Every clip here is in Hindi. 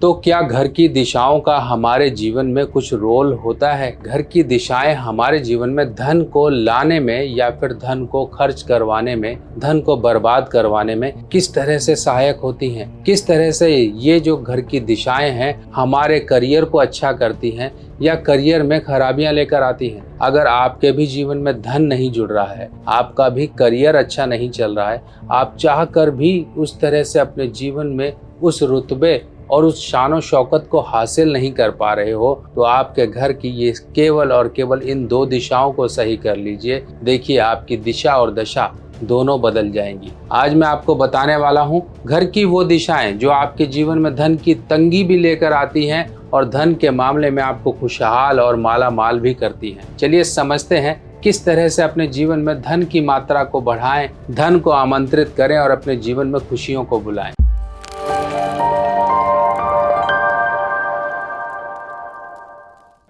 तो क्या घर की दिशाओं का हमारे जीवन में कुछ रोल होता है? घर की दिशाएं हमारे जीवन में धन को लाने में या फिर धन को खर्च करवाने में, धन को बर्बाद करवाने में किस तरह से सहायक होती हैं? किस तरह से ये जो घर की दिशाएं हैं हमारे करियर को अच्छा करती हैं या करियर में खराबियां लेकर आती हैं? अगर आपके भी जीवन में धन नहीं जुड़ रहा है, आपका भी करियर अच्छा नहीं चल रहा है, आप चाह कर भी उस तरह से अपने जीवन में उस रुतबे और उस शान शौकत को हासिल नहीं कर पा रहे हो, तो आपके घर की ये केवल और केवल इन दो दिशाओं को सही कर लीजिए। देखिए आपकी दिशा और दशा दोनों बदल जाएंगी। आज मैं आपको बताने वाला हूँ घर की वो दिशाएं जो आपके जीवन में धन की तंगी भी लेकर आती हैं और धन के मामले में आपको खुशहाल और माला माल भी करती हैं। चलिए समझते हैं किस तरह से अपने जीवन में धन की मात्रा को बढ़ाएं, धन को आमंत्रित करें और अपने जीवन में खुशियों को बुलाएं।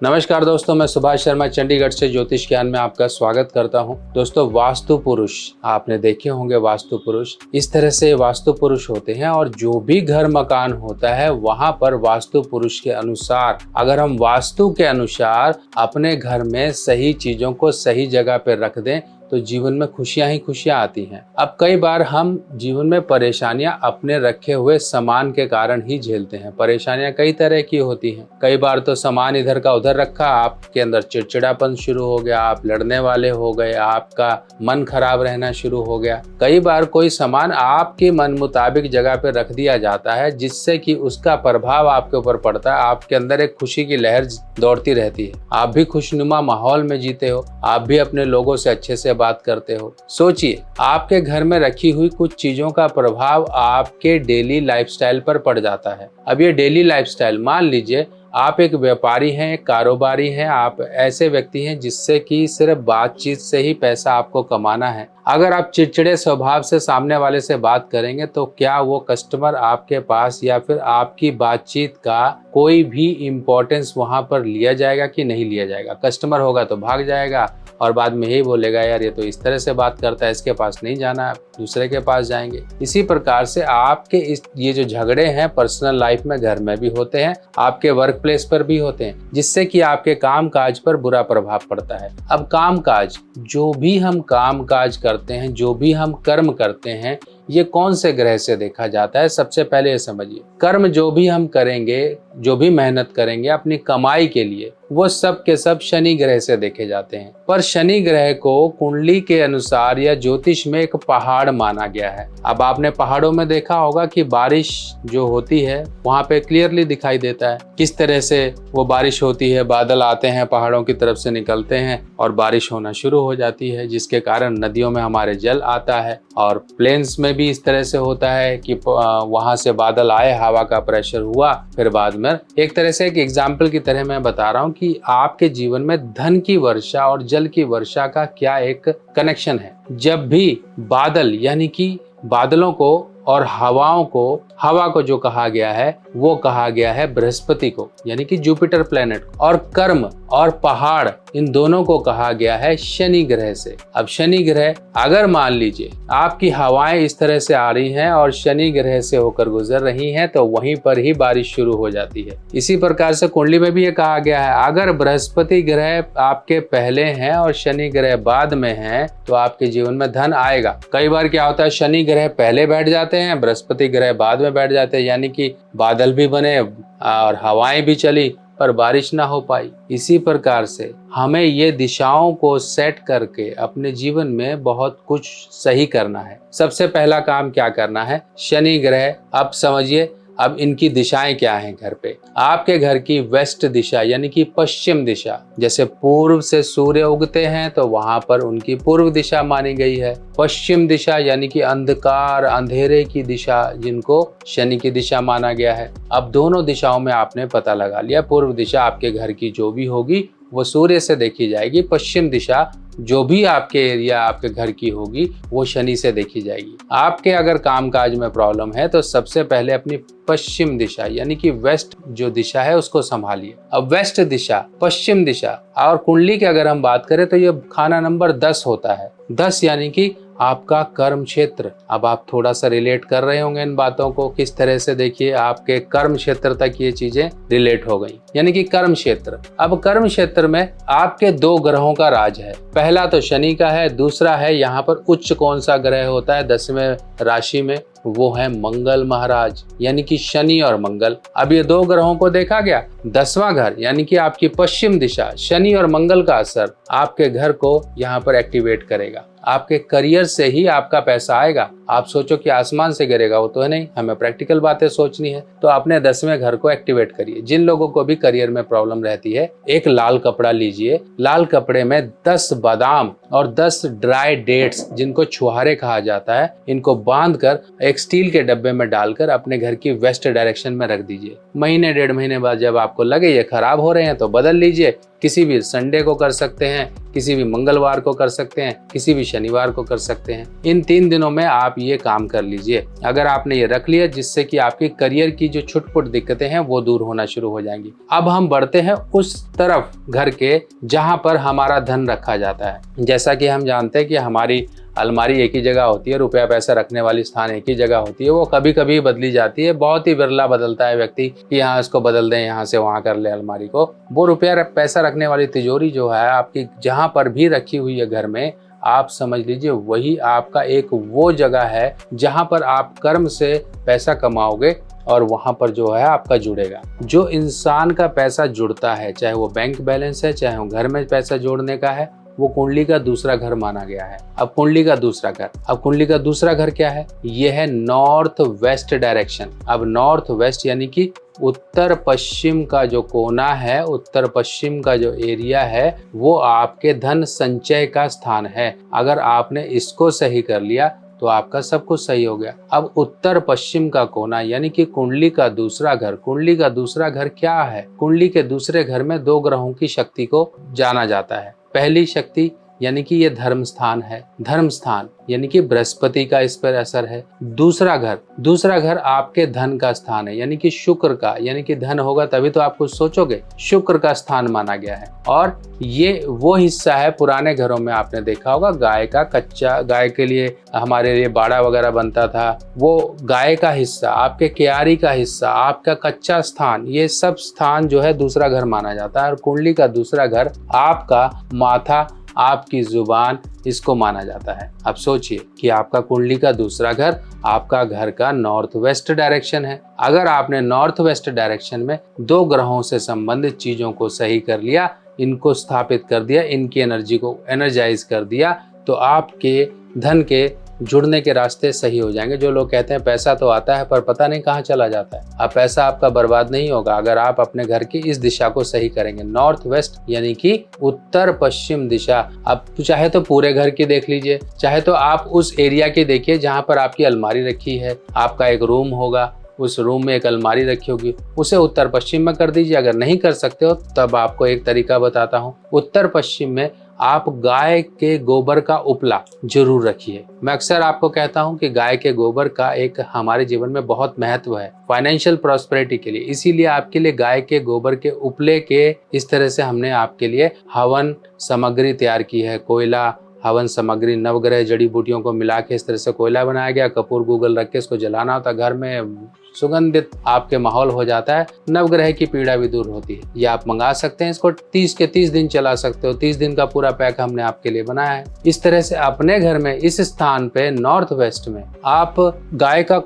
नमस्कार दोस्तों, मैं सुभाष शर्मा चंडीगढ़ से ज्योतिष ज्ञान में आपका स्वागत करता हूं। दोस्तों, वास्तु पुरुष आपने देखे होंगे। वास्तु पुरुष इस तरह से वास्तु पुरुष होते हैं और जो भी घर मकान होता है वहां पर वास्तु पुरुष के अनुसार, अगर हम वास्तु के अनुसार अपने घर में सही चीजों को सही जगह पर रख दें तो जीवन में खुशियां ही खुशियां आती हैं। अब कई बार हम जीवन में परेशानियां अपने रखे हुए सामान के कारण ही झेलते हैं। परेशानियां कई तरह की होती हैं। कई बार तो सामान इधर का उधर रखा, आपके अंदर चिड़चिड़ापन शुरू हो गया, आप लड़ने वाले हो गए, आपका मन खराब रहना शुरू हो गया। कई बार कोई सामान आपके मन मुताबिक जगह पे रख दिया जाता है जिससे कि उसका प्रभाव आपके ऊपर पड़ता है। आपके अंदर एक खुशी की लहर दौड़ती रहती है, आप भी खुशनुमा माहौल में जीते हो, आप भी अपने लोगों से अच्छे से बात करते हो। सोचिए, आपके घर में रखी हुई कुछ चीजों का प्रभाव आपके डेली लाइफस्टाइल पर पड़ जाता है। अब ये डेली लाइफस्टाइल, मान लीजिए आप एक व्यापारी हैं, एक कारोबारी हैं, आप ऐसे व्यक्ति हैं जिससे कि सिर्फ बातचीत से ही पैसा आपको कमाना है। अगर आप चिड़चिड़े स्वभाव से सामने वाले से बात करेंगे तो क्या वो कस्टमर आपके पास या फिर आपकी बातचीत का कोई भी इम्पोर्टेंस वहां पर लिया जाएगा कि नहीं लिया जाएगा? कस्टमर होगा तो भाग जाएगा और बाद में यही बोलेगा, यार ये तो इस तरह से बात करता है, इसके पास नहीं जाना, दूसरे के पास जाएंगे। इसी प्रकार से आपके ये जो झगड़े हैं पर्सनल लाइफ में, घर में भी होते हैं, आपके वर्क प्लेस पर भी होते हैं, जिससे कि आपके काम काज पर बुरा प्रभाव पड़ता है। अब काम काज, जो भी हम काम काज करते हैं, जो भी हम कर्म करते हैं, ये कौन से ग्रह से देखा जाता है? सबसे पहले ये समझिए, कर्म जो भी हम करेंगे, जो भी मेहनत करेंगे अपनी कमाई के लिए, वो सब के सब शनि ग्रह से देखे जाते हैं। पर शनि ग्रह को कुंडली के अनुसार या ज्योतिष में एक पहाड़ माना गया है। अब आपने पहाड़ों में देखा होगा कि बारिश जो होती है वहां पे क्लियरली दिखाई देता है किस तरह से वो बारिश होती है। बादल आते हैं, पहाड़ों की तरफ से निकलते हैं और बारिश होना शुरू हो जाती है, जिसके कारण नदियों में हमारे जल आता है। और प्लेन्स में भी इस तरह से होता है कि वहां से बादल आए, हवा का प्रेशर हुआ, फिर बाद में एक तरह से एक एग्जाम्पल की तरह मैं बता रहा हूँ कि आपके जीवन में धन की वर्षा और जल की वर्षा का क्या एक कनेक्शन है। जब भी बादल, यानी कि बादलों को और हवाओं को, हवा को जो कहा गया है वो कहा गया है बृहस्पति को, यानी कि जुपिटर प्लेनेट को, और कर्म और पहाड़ इन दोनों को कहा गया है शनि ग्रह से। अब शनि ग्रह, अगर मान लीजिए आपकी हवाएं इस तरह से आ रही हैं और शनि ग्रह से होकर गुजर रही हैं तो वहीं पर ही बारिश शुरू हो जाती है। इसी प्रकार से कुंडली में भी ये कहा गया है, अगर बृहस्पति ग्रह आपके पहले हैं और शनि ग्रह बाद में है तो आपके जीवन में धन आएगा। कई बार क्या होता है, शनि ग्रह पहले बैठ जाते हैं, बृहस्पति ग्रह बाद में बैठ जाते हैं, यानी कि बादल भी बने और हवाएं भी चली पर बारिश ना हो पाई। इसी प्रकार से हमें ये दिशाओं को सेट करके अपने जीवन में बहुत कुछ सही करना है। सबसे पहला काम क्या करना है, शनि ग्रह, अब समझिए अब इनकी दिशाएं क्या हैं घर पे। आपके घर की वेस्ट दिशा यानी कि पश्चिम दिशा, जैसे पूर्व से सूर्य उगते हैं तो वहां पर उनकी पूर्व दिशा मानी गई है। पश्चिम दिशा यानी कि अंधकार, अंधेरे की दिशा, जिनको शनि की दिशा माना गया है। अब दोनों दिशाओं में आपने पता लगा लिया, पूर्व दिशा आपके घर की जो भी होगी वो सूर्य से देखी जाएगी, पश्चिम दिशा जो भी आपके एरिया, आपके घर की होगी वो शनि से देखी जाएगी। आपके अगर कामकाज में प्रॉब्लम है तो सबसे पहले अपनी पश्चिम दिशा यानी कि वेस्ट जो दिशा है उसको संभालिए। अब वेस्ट दिशा, पश्चिम दिशा और कुंडली की अगर हम बात करें तो ये खाना नंबर 10 होता है। 10 यानी कि आपका कर्म क्षेत्र। अब आप थोड़ा सा रिलेट कर रहे होंगे इन बातों को, किस तरह से देखिए आपके कर्म क्षेत्र तक ये चीजें रिलेट हो गई। यानी कि कर्म क्षेत्र, अब कर्म क्षेत्र में आपके 2 ग्रहों का राज है। पहला तो शनि का है, दूसरा है यहाँ पर उच्च कौन सा ग्रह होता है 10वें राशि में, वो है मंगल महाराज, यानी कि शनि और मंगल। अब ये 2 ग्रहों को देखा गया। 10वां घर यानी कि आपकी पश्चिम दिशा, शनि और मंगल का असर आपके घर को यहाँ पर एक्टिवेट करेगा। आपके करियर से ही आपका पैसा आएगा। आप सोचो कि आसमान से गिरेगा, वो तो है नहीं, हमें प्रैक्टिकल बातें सोचनी है। तो अपने 10वें घर को एक्टिवेट करिए। जिन लोगों को भी करियर में प्रॉब्लम रहती है, एक लाल कपड़ा लीजिए, लाल कपड़े में 10 बादाम और 10 ड्राई डेट्स, जिनको छुहारे कहा जाता है, इनको बांधकर एक स्टील के डब्बे में डालकर अपने घर की वेस्ट डायरेक्शन में रख दीजिए। महीने 1.5 महीने बाद जब आपको लगे ये खराब हो रहे हैं तो बदल लीजिए। किसी भी संडे को कर सकते हैं, किसी भी मंगलवार को कर सकते हैं, किसी भी शनिवार को कर सकते हैं। इन 3 दिनों में आप ये काम कर लीजिए। अगर आपने ये रख लिया, जिससे कि आपके करियर की जो छुटपुट दिक्कतें हैं वो दूर होना शुरू हो जाएंगी। अब हम बढ़ते हैं उस तरफ घर के जहां पर हमारा धन रखा जाता है। जैसा कि हम जानते हैं कि हमारी अलमारी एक ही जगह होती है, रुपया पैसा रखने वाली स्थान एक ही जगह होती है, वो कभी कभी बदली जाती है। बहुत ही बिरला बदलता है व्यक्ति कि यहाँ इसको बदल दें, यहाँ से वहाँ कर ले अलमारी को। वो रुपया पैसा रखने वाली तिजोरी जो है आपकी जहाँ पर भी रखी हुई है घर में, आप समझ लीजिए वही आपका एक वो जगह है जहाँ पर आप कर्म से पैसा कमाओगे और वहां पर जो है आपका जुड़ेगा। जो इंसान का पैसा जुड़ता है, चाहे वो बैंक बैलेंस है, चाहे वो घर में पैसा जोड़ने का है, वो कुंडली का दूसरा घर माना गया है। अब कुंडली का दूसरा घर, अब कुंडली का दूसरा घर क्या है? ये है नॉर्थ वेस्ट डायरेक्शन। अब नॉर्थ वेस्ट यानी कि उत्तर पश्चिम का जो कोना है, उत्तर पश्चिम का जो एरिया है, वो आपके धन संचय का स्थान है। अगर आपने इसको सही कर लिया तो आपका सब कुछ सही हो गया। अब उत्तर पश्चिम का कोना यानी कि कुंडली का दूसरा घर, कुंडली का दूसरा घर क्या है? कुंडली के दूसरे घर में 2 ग्रहों की शक्ति को जाना जाता है। पहली शक्ति यानी कि ये धर्म स्थान है, धर्म स्थान यानी कि बृहस्पति का इस पर असर है। दूसरा घर आपके धन का स्थान है, यानी कि शुक्र का, यानी कि धन होगा तभी तो आप कुछ सोचोगे, शुक्र का स्थान माना गया है। और ये वो हिस्सा है, पुराने घरों में आपने देखा होगा गाय का कच्चा, गाय के लिए हमारे लिए बाड़ा वगैरह बनता था, वो गाय का हिस्सा, आपके क्यारी का हिस्सा, आपका कच्चा स्थान, ये सब स्थान जो है दूसरा घर माना जाता है। और कुंडली का दूसरा घर आपका माथा, आपकी जुबान, इसको माना जाता है। अब सोचिए कि आपका कुंडली का दूसरा घर आपका घर का नॉर्थ वेस्ट डायरेक्शन है। अगर आपने नॉर्थ वेस्ट डायरेक्शन में 2 ग्रहों से संबंधित चीजों को सही कर लिया, इनको स्थापित कर दिया, इनकी एनर्जी को एनर्जाइज कर दिया, तो आपके धन के जुड़ने के रास्ते सही हो जाएंगे। जो लोग कहते हैं पैसा तो आता है पर पता नहीं कहाँ चला जाता है, अब पैसा आपका बर्बाद नहीं होगा अगर आप अपने घर की इस दिशा को सही करेंगे। नॉर्थ वेस्ट यानी कि उत्तर पश्चिम दिशा। अब चाहे तो पूरे घर की देख लीजिए, चाहे तो आप उस एरिया की देखिए जहाँ पर आपकी अलमारी रखी है, आपका एक रूम होगा, उस रूम में एक अलमारी रखी होगी, उसे उत्तर पश्चिम में कर दीजिए। अगर नहीं कर सकते हो तब आपको एक तरीका बताता हूँ। उत्तर पश्चिम में आप गाय के गोबर का उपला जरूर रखिए। मैं अक्सर आपको कहता हूं कि गाय के गोबर का एक हमारे जीवन में बहुत महत्व है फाइनेंशियल प्रॉस्पेरिटी के लिए। इसीलिए आपके लिए गाय के गोबर के उपले के इस तरह से हमने आपके लिए हवन सामग्री तैयार की है। कोयला, हवन सामग्री, नवग्रह जड़ी बूटियों को मिला के इस तरह से कोयला बनाया गया। कपूर गूगल रख के इसको जलाना होता है, घर में सुगंधित आपके माहौल हो जाता है, नवग्रह की पीड़ा भी दूर होती है। ये आप मंगा सकते हैं, इसको 30 के 30 दिन चला सकते हो। 30 दिन का पूरा पैक हमने आपके लिए बनाया है। इस तरह से अपने घर में इस स्थान पे नॉर्थ वेस्ट में आप गाय का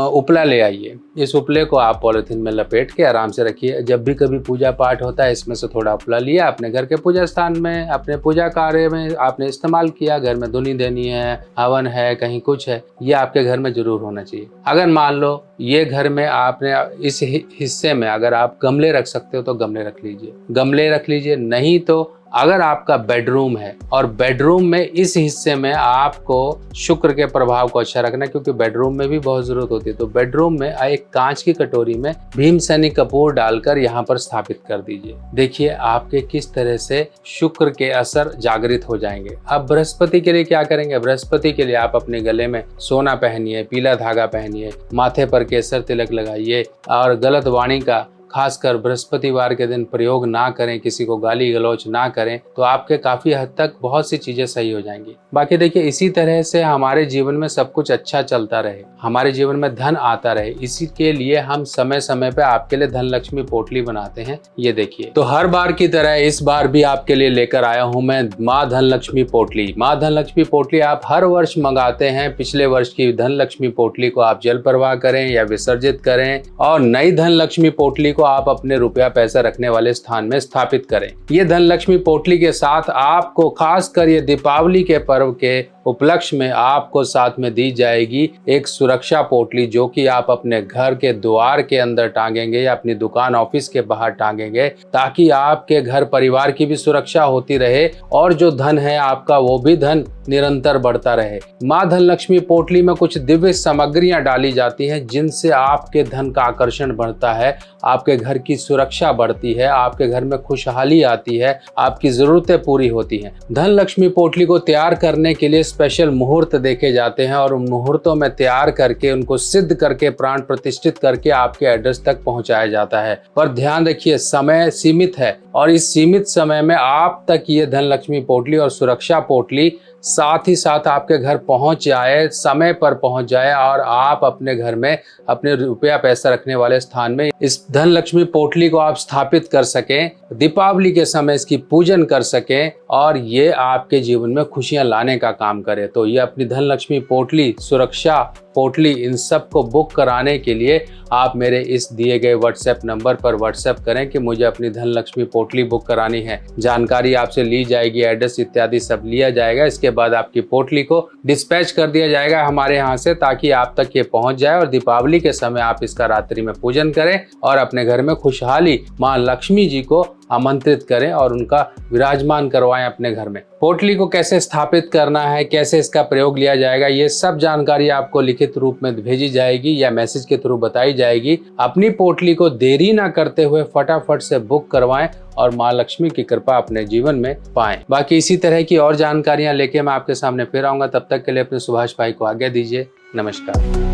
उपला ले आइए। इस उपले को आप पॉलिथीन में लपेट के आराम से रखिए। जब भी कभी पूजा पाठ होता है इसमें से थोड़ा उपला लिया, अपने घर के पूजा स्थान में, अपने पूजा कार्य में आपने इस्तेमाल किया। घर में धुनी देनी है, हवन है, कहीं कुछ है, ये आपके घर में जरूर होना चाहिए। अगर मान लो ये घर में आपने इस हिस्से में अगर आप गमले रख सकते हो तो गमले रख लीजिए, गमले रख लीजिए। नहीं तो अगर आपका बेडरूम है और बेडरूम में इस हिस्से में आपको शुक्र के प्रभाव को अच्छा रखना है, क्योंकि बेडरूम में भी बहुत जरूरत होती है, तो बेडरूम में एक कांच की कटोरी में भीमसेनी कपूर डालकर यहाँ पर स्थापित कर दीजिए। देखिए आपके किस तरह से शुक्र के असर जागृत हो जाएंगे। अब बृहस्पति के लिए क्या करेंगे? बृहस्पति के लिए आप अपने गले में सोना पहनिए, पीला धागा पहनिए, माथे पर केसर तिलक लगाइए और गलत वाणी का खासकर बृहस्पतिवार के दिन प्रयोग ना करें, किसी को गाली गलौज ना करें, तो आपके काफी हद तक बहुत सी चीजें सही हो जाएंगी। बाकी देखिए, इसी तरह से हमारे जीवन में सब कुछ अच्छा चलता रहे, हमारे जीवन में धन आता रहे, इसी के लिए हम समय समय पे आपके लिए धन लक्ष्मी पोटली बनाते हैं। ये देखिए, तो हर बार की तरह इस बार भी आपके लिए लेकर आया हूं मैं माँ धन लक्ष्मी पोटली। माँ धन लक्ष्मी पोटली आप हर वर्ष मंगाते हैं। पिछले वर्ष की धन लक्ष्मी पोटली को आप जल प्रवाह करें या विसर्जित करें, और नई धन लक्ष्मी पोटली को आप अपने रुपया पैसा रखने वाले स्थान में स्थापित करें। ये धन लक्ष्मी पोटली के साथ आपको खासकर ये दीपावली के पर्व के उपलक्ष्य में आपको साथ में दी जाएगी एक सुरक्षा पोटली, जो कि आप अपने घर के द्वार के अंदर टांगेंगे या अपनी दुकान ऑफिस के बाहर टांगेंगे, ताकि आपके घर परिवार की भी सुरक्षा होती रहे और जो धन है आपका वो भी धन निरंतर बढ़ता रहे। माँ धन लक्ष्मी पोटली में कुछ दिव्य सामग्रियां डाली जाती हैं, जिनसे आपके धन का आकर्षण बढ़ता है, आपके घर की सुरक्षा बढ़ती है, आपके घर में खुशहाली आती है, आपकी जरूरतें पूरी होती हैं। धन लक्ष्मी पोटली को तैयार करने के लिए स्पेशल मुहूर्त देखे जाते हैं और उन मुहूर्तों में तैयार करके उनको सिद्ध करके प्राण प्रतिष्ठित करके आपके एड्रेस तक पहुंचाया जाता है। पर ध्यान रखिए, समय सीमित है और इस सीमित समय में आप तक ये धन लक्ष्मी पोटली और सुरक्षा पोटली साथ ही साथ आपके घर पहुंच जाए, समय पर पहुंच जाए और आप अपने घर में अपने रुपया पैसा रखने वाले स्थान में इस धन लक्ष्मी पोटली को आप स्थापित कर सकें, दीपावली के समय इसकी पूजन कर सकें और ये आपके जीवन में खुशियां लाने का काम करे। तो ये अपनी धन लक्ष्मी पोटली, सुरक्षा पोटली, इन सब को बुक कराने के लिए आप मेरे इस दिए गए व्हाट्सएप नंबर पर व्हाट्सएप करें कि मुझे अपनी धन लक्ष्मी पोटली बुक करानी है। जानकारी आपसे ली जाएगी, एड्रेस इत्यादि सब लिया जाएगा। इसके बाद आपकी पोटली को डिस्पैच कर दिया जाएगा हमारे यहाँ से, ताकि आप तक ये पहुंच जाए और दीपावली के समय आप इसका रात्रि में पूजन करें और अपने घर में खुशहाली माँ लक्ष्मी जी को आमंत्रित करें और उनका विराजमान करवाएं अपने घर में। पोटली को कैसे स्थापित करना है, कैसे इसका प्रयोग लिया जाएगा, ये सब जानकारी आपको लिखित रूप में भेजी जाएगी या मैसेज के थ्रू बताई जाएगी। अपनी पोटली को देरी ना करते हुए फटाफट से बुक करवाएं और माँ लक्ष्मी की कृपा अपने जीवन में पाएं। बाकी इसी तरह की और जानकारियां लेके मैं आपके सामने फिर आऊंगा। तब तक के लिए अपने सुभाष भाई को आज्ञा दीजिए। नमस्कार।